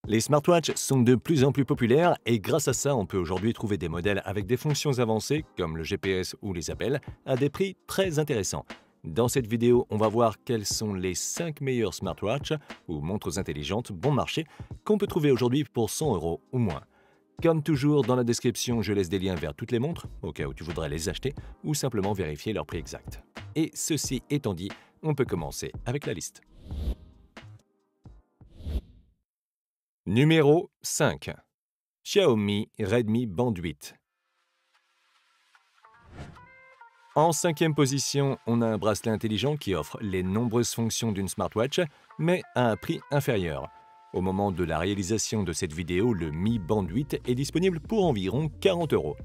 Les smartwatches sont de plus en plus populaires et grâce à ça, on peut aujourd'hui trouver des modèles avec des fonctions avancées comme le GPS ou les appels à des prix très intéressants. Dans cette vidéo, on va voir quels sont les 5 meilleurs smartwatches ou montres intelligentes bon marché qu'on peut trouver aujourd'hui pour 100 € ou moins. Comme toujours, dans la description, je laisse des liens vers toutes les montres, au cas où tu voudrais les acheter, ou simplement vérifier leur prix exact. Et ceci étant dit, on peut commencer avec la liste. Numéro 5. Xiaomi Redmi Band 8. En 5e position, on a un bracelet intelligent qui offre les nombreuses fonctions d'une smartwatch, mais à un prix inférieur. Au moment de la réalisation de cette vidéo, le Mi Band 8 est disponible pour environ 40 €.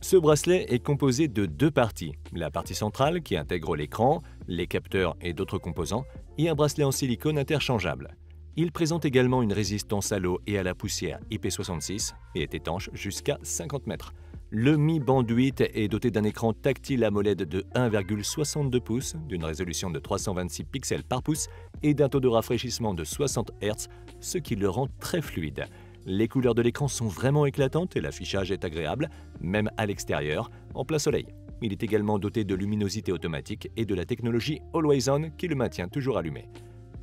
Ce bracelet est composé de deux parties, la partie centrale qui intègre l'écran, les capteurs et d'autres composants, et un bracelet en silicone interchangeable. Il présente également une résistance à l'eau et à la poussière IP66 et est étanche jusqu'à 50 mètres. Le Mi Band 8 est doté d'un écran tactile AMOLED de 1,62 pouces, d'une résolution de 326 pixels par pouce et d'un taux de rafraîchissement de 60 Hz, ce qui le rend très fluide. Les couleurs de l'écran sont vraiment éclatantes et l'affichage est agréable, même à l'extérieur, en plein soleil. Il est également doté de luminosité automatique et de la technologie Always On qui le maintient toujours allumé.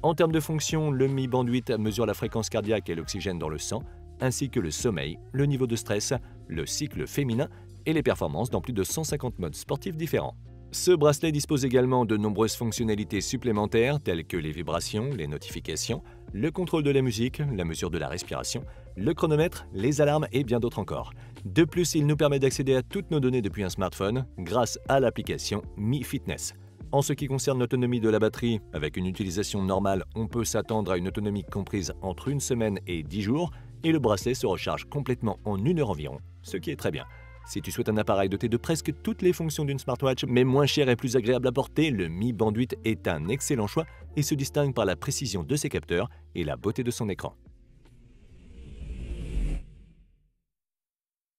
En termes de fonction, le Mi Band 8 mesure la fréquence cardiaque et l'oxygène dans le sang, ainsi que le sommeil, le niveau de stress, le cycle féminin et les performances dans plus de 150 modes sportifs différents. Ce bracelet dispose également de nombreuses fonctionnalités supplémentaires telles que les vibrations, les notifications, le contrôle de la musique, la mesure de la respiration, le chronomètre, les alarmes et bien d'autres encore. De plus, il nous permet d'accéder à toutes nos données depuis un smartphone grâce à l'application Mi Fitness. En ce qui concerne l'autonomie de la batterie, avec une utilisation normale, on peut s'attendre à une autonomie comprise entre 1 semaine et 10 jours, et le bracelet se recharge complètement en 1 heure environ, ce qui est très bien. Si tu souhaites un appareil doté de presque toutes les fonctions d'une smartwatch, mais moins cher et plus agréable à porter, le Mi Band 8 est un excellent choix et se distingue par la précision de ses capteurs et la beauté de son écran.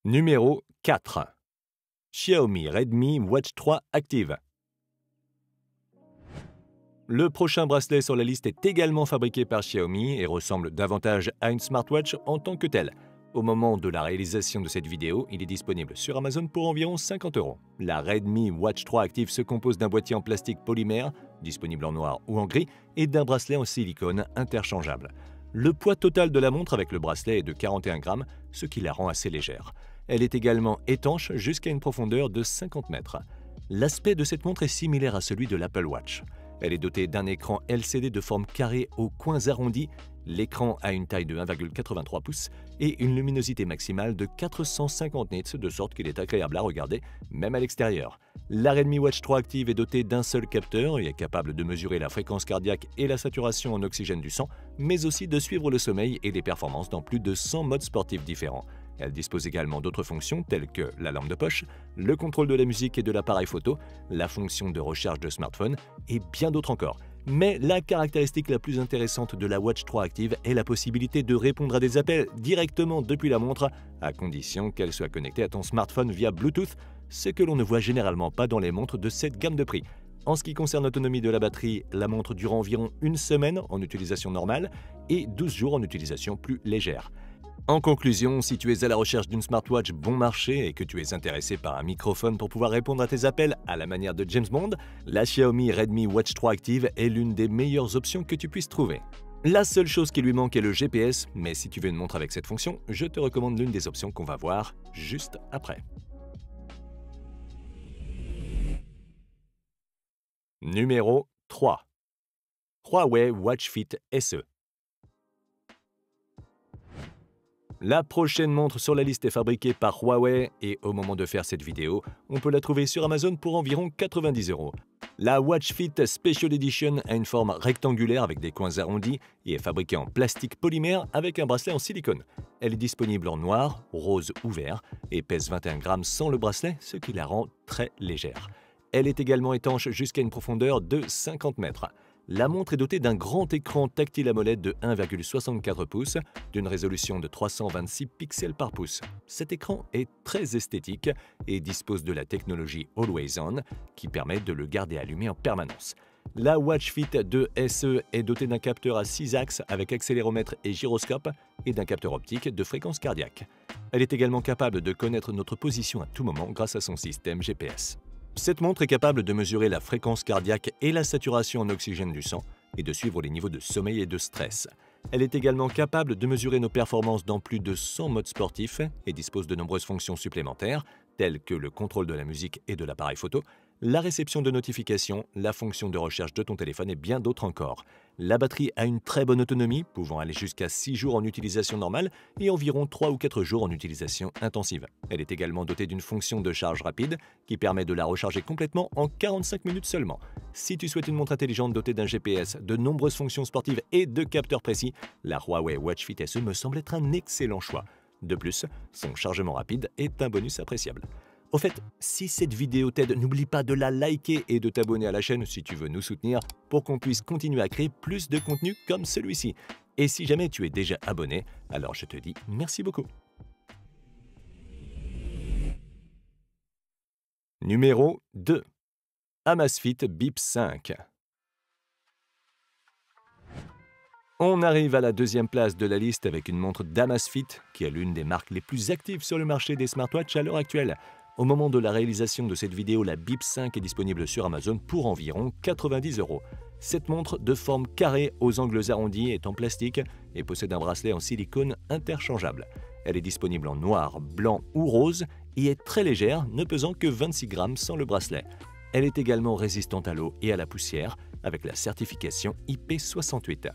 Numéro 4. Xiaomi Redmi Watch 3 Active. Le prochain bracelet sur la liste est également fabriqué par Xiaomi et ressemble davantage à une smartwatch en tant que telle. Au moment de la réalisation de cette vidéo, il est disponible sur Amazon pour environ 50 €. La Redmi Watch 3 Active se compose d'un boîtier en plastique polymère, disponible en noir ou en gris, et d'un bracelet en silicone interchangeable. Le poids total de la montre avec le bracelet est de 41 grammes, ce qui la rend assez légère. Elle est également étanche jusqu'à une profondeur de 50 mètres. L'aspect de cette montre est similaire à celui de l'Apple Watch. Elle est dotée d'un écran LCD de forme carrée aux coins arrondis. L'écran a une taille de 1,83 pouces et une luminosité maximale de 450 nits, de sorte qu'il est agréable à regarder, même à l'extérieur. La Redmi Watch 3 Active est dotée d'un seul capteur et est capable de mesurer la fréquence cardiaque et la saturation en oxygène du sang, mais aussi de suivre le sommeil et les performances dans plus de 100 modes sportifs différents. Elle dispose également d'autres fonctions telles que la lampe de poche, le contrôle de la musique et de l'appareil photo, la fonction de recharge de smartphone et bien d'autres encore. Mais la caractéristique la plus intéressante de la Watch 3 Active est la possibilité de répondre à des appels directement depuis la montre, à condition qu'elle soit connectée à ton smartphone via Bluetooth, ce que l'on ne voit généralement pas dans les montres de cette gamme de prix. En ce qui concerne l'autonomie de la batterie, la montre dure environ 1 semaine en utilisation normale et 12 jours en utilisation plus légère. En conclusion, si tu es à la recherche d'une smartwatch bon marché et que tu es intéressé par un microphone pour pouvoir répondre à tes appels à la manière de James Bond, la Xiaomi Redmi Watch 3 Active est l'une des meilleures options que tu puisses trouver. La seule chose qui lui manque est le GPS, mais si tu veux une montre avec cette fonction, je te recommande l'une des options qu'on va voir juste après. Numéro 3. Huawei Watch Fit SE. La prochaine montre sur la liste est fabriquée par Huawei et au moment de faire cette vidéo, on peut la trouver sur Amazon pour environ 90 €. La Watch Fit Special Edition a une forme rectangulaire avec des coins arrondis et est fabriquée en plastique polymère avec un bracelet en silicone. Elle est disponible en noir, rose ou vert et pèse 21 grammes sans le bracelet, ce qui la rend très légère. Elle est également étanche jusqu'à une profondeur de 50 mètres. La montre est dotée d'un grand écran tactile AMOLED de 1,64 pouces, d'une résolution de 326 pixels par pouce. Cet écran est très esthétique et dispose de la technologie Always On qui permet de le garder allumé en permanence. La Watch Fit 2 SE est dotée d'un capteur à 6 axes avec accéléromètre et gyroscope et d'un capteur optique de fréquence cardiaque. Elle est également capable de connaître notre position à tout moment grâce à son système GPS. Cette montre est capable de mesurer la fréquence cardiaque et la saturation en oxygène du sang et de suivre les niveaux de sommeil et de stress. Elle est également capable de mesurer nos performances dans plus de 100 modes sportifs et dispose de nombreuses fonctions supplémentaires, telles que le contrôle de la musique et de l'appareil photo, la réception de notifications, la fonction de recherche de ton téléphone et bien d'autres encore. La batterie a une très bonne autonomie, pouvant aller jusqu'à 6 jours en utilisation normale et environ 3 ou 4 jours en utilisation intensive. Elle est également dotée d'une fonction de charge rapide qui permet de la recharger complètement en 45 minutes seulement. Si tu souhaites une montre intelligente dotée d'un GPS, de nombreuses fonctions sportives et de capteurs précis, la Huawei Watch Fit SE me semble être un excellent choix. De plus, son chargement rapide est un bonus appréciable. Au fait, si cette vidéo t'aide, n'oublie pas de la liker et de t'abonner à la chaîne si tu veux nous soutenir pour qu'on puisse continuer à créer plus de contenu comme celui-ci. Et si jamais tu es déjà abonné, alors je te dis merci beaucoup. Numéro 2. Amazfit Bip 5. On arrive à la deuxième place de la liste avec une montre d'Amazfit, qui est l'une des marques les plus actives sur le marché des smartwatches à l'heure actuelle. Au moment de la réalisation de cette vidéo, la Bip 5 est disponible sur Amazon pour environ 90 €. Cette montre de forme carrée aux angles arrondis est en plastique et possède un bracelet en silicone interchangeable. Elle est disponible en noir, blanc ou rose et est très légère, ne pesant que 26 grammes sans le bracelet. Elle est également résistante à l'eau et à la poussière avec la certification IP68.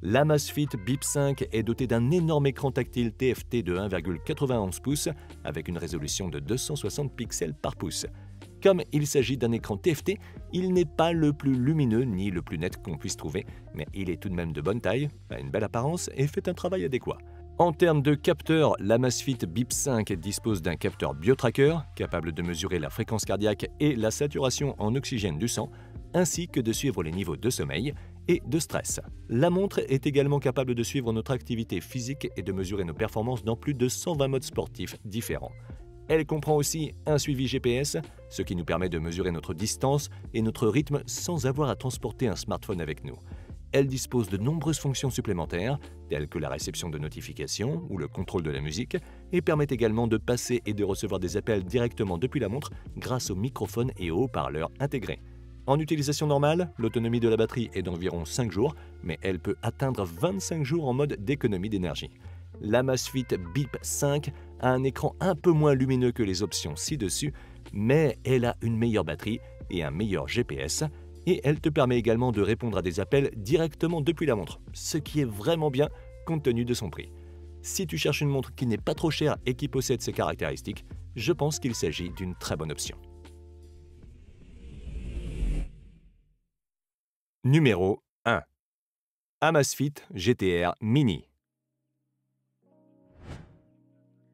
L'Amazfit Bip 5 est doté d'un énorme écran tactile TFT de 1,91 pouces avec une résolution de 260 pixels par pouce. Comme il s'agit d'un écran TFT, il n'est pas le plus lumineux ni le plus net qu'on puisse trouver, mais il est tout de même de bonne taille, a une belle apparence et fait un travail adéquat. En termes de capteurs, l'Amazfit Bip 5 dispose d'un capteur BioTracker capable de mesurer la fréquence cardiaque et la saturation en oxygène du sang, ainsi que de suivre les niveaux de sommeil et de stress. La montre est également capable de suivre notre activité physique et de mesurer nos performances dans plus de 120 modes sportifs différents. Elle comprend aussi un suivi GPS, ce qui nous permet de mesurer notre distance et notre rythme sans avoir à transporter un smartphone avec nous. Elle dispose de nombreuses fonctions supplémentaires, telles que la réception de notifications ou le contrôle de la musique, et permet également de passer et de recevoir des appels directement depuis la montre grâce au microphone et aux haut-parleurs intégrés. En utilisation normale, l'autonomie de la batterie est d'environ 5 jours, mais elle peut atteindre 25 jours en mode d'économie d'énergie. L'Amazfit Bip 5 a un écran un peu moins lumineux que les options ci-dessus, mais elle a une meilleure batterie et un meilleur GPS, et elle te permet également de répondre à des appels directement depuis la montre, ce qui est vraiment bien compte tenu de son prix. Si tu cherches une montre qui n'est pas trop chère et qui possède ces caractéristiques, je pense qu'il s'agit d'une très bonne option. Numéro 1. Amazfit GTR Mini.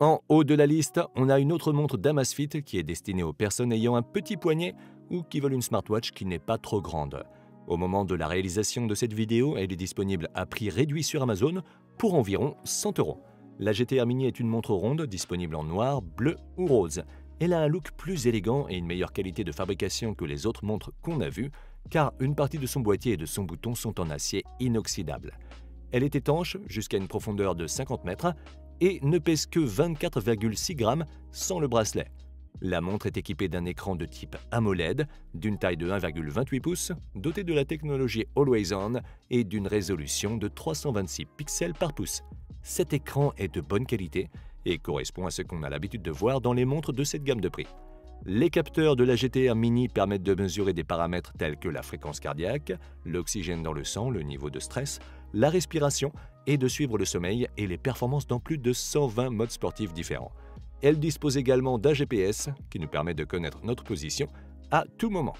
En haut de la liste, on a une autre montre d'Amazfit qui est destinée aux personnes ayant un petit poignet ou qui veulent une smartwatch qui n'est pas trop grande. Au moment de la réalisation de cette vidéo, elle est disponible à prix réduit sur Amazon pour environ 100 €. La GTR Mini est une montre ronde disponible en noir, bleu ou rose. Elle a un look plus élégant et une meilleure qualité de fabrication que les autres montres qu'on a vues, car une partie de son boîtier et de son bouton sont en acier inoxydable. Elle est étanche jusqu'à une profondeur de 50 mètres et ne pèse que 24,6 grammes sans le bracelet. La montre est équipée d'un écran de type AMOLED, d'une taille de 1,28 pouces, doté de la technologie Always On et d'une résolution de 326 pixels par pouce. Cet écran est de bonne qualité et correspond à ce qu'on a l'habitude de voir dans les montres de cette gamme de prix. Les capteurs de la GTR Mini permettent de mesurer des paramètres tels que la fréquence cardiaque, l'oxygène dans le sang, le niveau de stress, la respiration et de suivre le sommeil et les performances dans plus de 120 modes sportifs différents. Elle dispose également d'un GPS qui nous permet de connaître notre position à tout moment.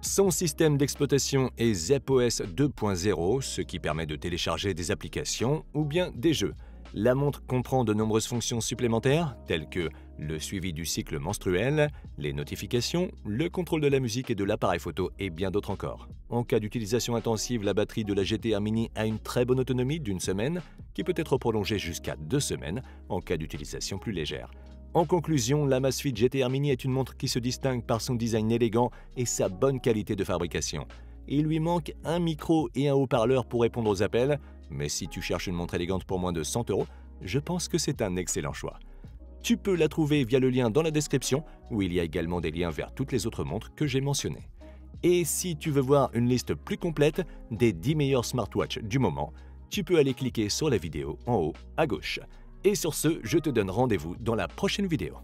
Son système d'exploitation est ZepOS 2.0, ce qui permet de télécharger des applications ou bien des jeux. La montre comprend de nombreuses fonctions supplémentaires, telles que le suivi du cycle menstruel, les notifications, le contrôle de la musique et de l'appareil photo et bien d'autres encore. En cas d'utilisation intensive, la batterie de la GTR Mini a une très bonne autonomie d'une semaine, qui peut être prolongée jusqu'à 2 semaines en cas d'utilisation plus légère. En conclusion, l'Amazfit GTR Mini est une montre qui se distingue par son design élégant et sa bonne qualité de fabrication. Il lui manque un micro et un haut-parleur pour répondre aux appels, mais si tu cherches une montre élégante pour moins de 100 €, Je pense que c'est un excellent choix. Tu peux la trouver via le lien dans la description, où il y a également des liens vers toutes les autres montres que j'ai mentionnées. Et si tu veux voir une liste plus complète des 10 meilleurs smartwatches du moment, tu peux aller cliquer sur la vidéo en haut à gauche. Et sur ce, je te donne rendez-vous dans la prochaine vidéo.